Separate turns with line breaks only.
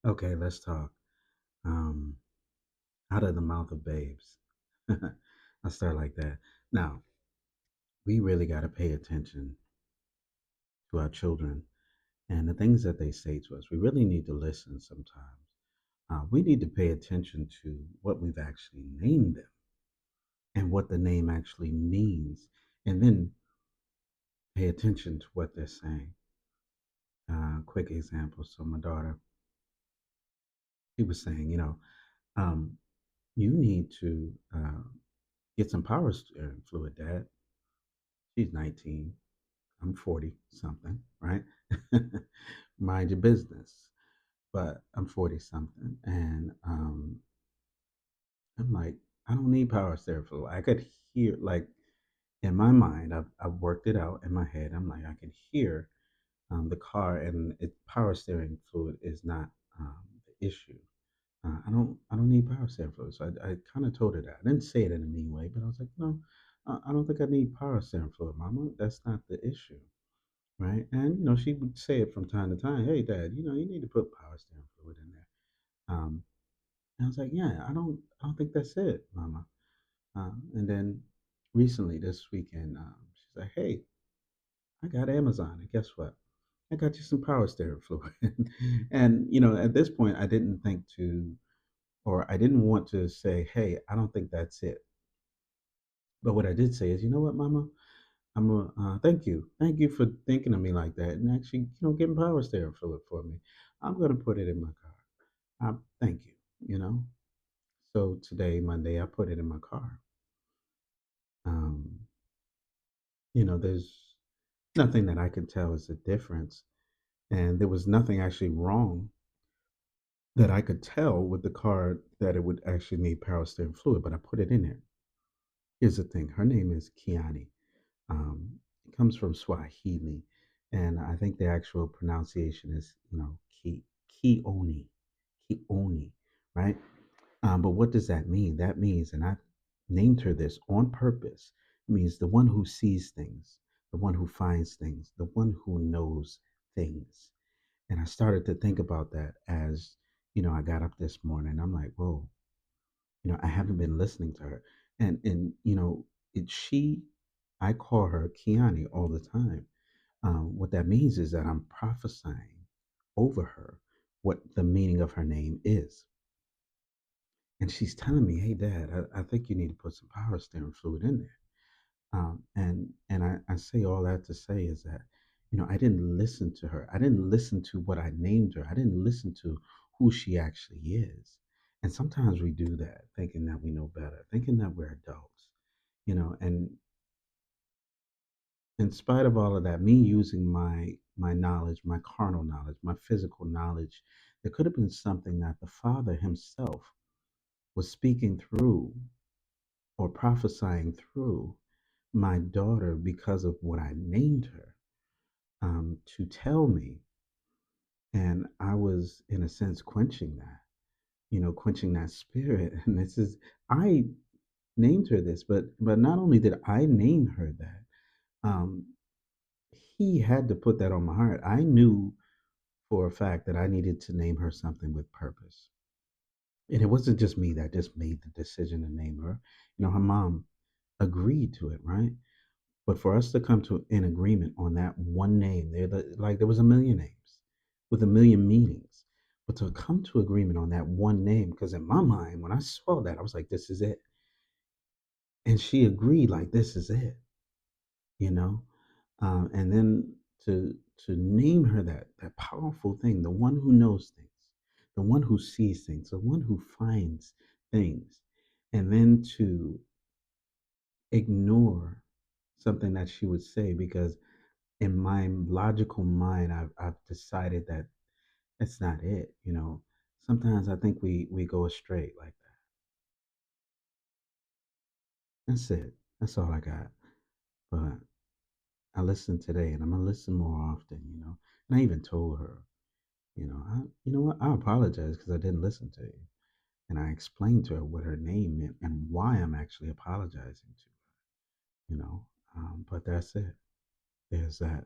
Okay, let's talk. Um, Out of the mouth of babes. I'll start like that. Now, we really got to pay attention to our children and the things that they say to us. We really need to listen sometimes. We need to pay attention to what we've actually named them and what the name actually means, and then pay attention to what they're saying. Quick example. So, my daughter, she was saying, um, you need to get some power steering fluid, Dad. She's 19. I'm 40 something, right? Mind your business. But I'm 40 something. And I'm like, I don't need power steering fluid. I could hear, like, in my mind, I've worked it out in my head. I'm like, I can hear the car, and power steering fluid is not the issue. I don't need power steering fluid. So I kind of told her that. I didn't say it in a mean way, but I was like, no, I don't think I need power steering fluid, Mama. That's not the issue. Right? And she would say it from time to time. Hey, Dad, you need to put power steering fluid in there. Um, and I was like, yeah, I don't think that's it, Mama. And then recently, this weekend, she's like, hey, I got Amazon, and guess what? I got you some power steering fluid. And at this point, I didn't think to, or I didn't want to say, hey, I don't think that's it. But what I did say is, you know what, Mama? Thank you for thinking of me like that, and actually, getting power steering fluid for me. I'm gonna put it in my car. Thank you. You know. So today, Monday, I put it in my car. Um, there's nothing that I can tell is a difference, and there was nothing actually wrong that I could tell with the car that it would actually need power steering fluid. But I put it in there. Here's the thing: her name is Kiani. It comes from Swahili, and I think the actual pronunciation is, Kioni, Kioni, right? But what does that mean? That means, and I named her this on purpose, it means the one who sees things, the one who finds things, the one who knows things. And I started to think about that as, I got up this morning. I'm like, whoa, I haven't been listening to her. And she, I call her Kiani all the time. What that means is that I'm prophesying over her what the meaning of her name is. And she's telling me, hey, Dad, I think you need to put some power steering fluid in there. And I say all that to say is that, I didn't listen to her. I didn't listen to what I named her. I didn't listen to who she actually is. And sometimes we do that, thinking that we know better, thinking that we're adults, and in spite of all of that, me using my knowledge, my carnal knowledge, my physical knowledge, there could have been something that the Father Himself was speaking through or prophesying through my daughter because of what I named her, to tell me. And I was, in a sense, quenching that, quenching that spirit. And this is, I named her this, but not only did I name her that, um, he had to put that on my heart. I knew for a fact that I needed to name her something with purpose. And it wasn't just me that just made the decision to name her. Her mom agreed to it, right? But for us to come to an agreement on that one name, like there was a million names with a million meanings. But to come to agreement on that one name, because in my mind, when I saw that, I was like, this is it. And she agreed, like, this is it, you know? And then to name her that powerful thing, the one who knows things, the one who sees things, the one who finds things, and then to ignore something that she would say because in my logical mind I've decided that that's not it. Sometimes I think we go astray like that. That's it. That's all I got. But I listened today, and I'm gonna listen more often. And I even told her, you know what, I apologize because I didn't listen to you. And I explained to her what her name meant and why I'm actually apologizing to her. But that's it. There's that.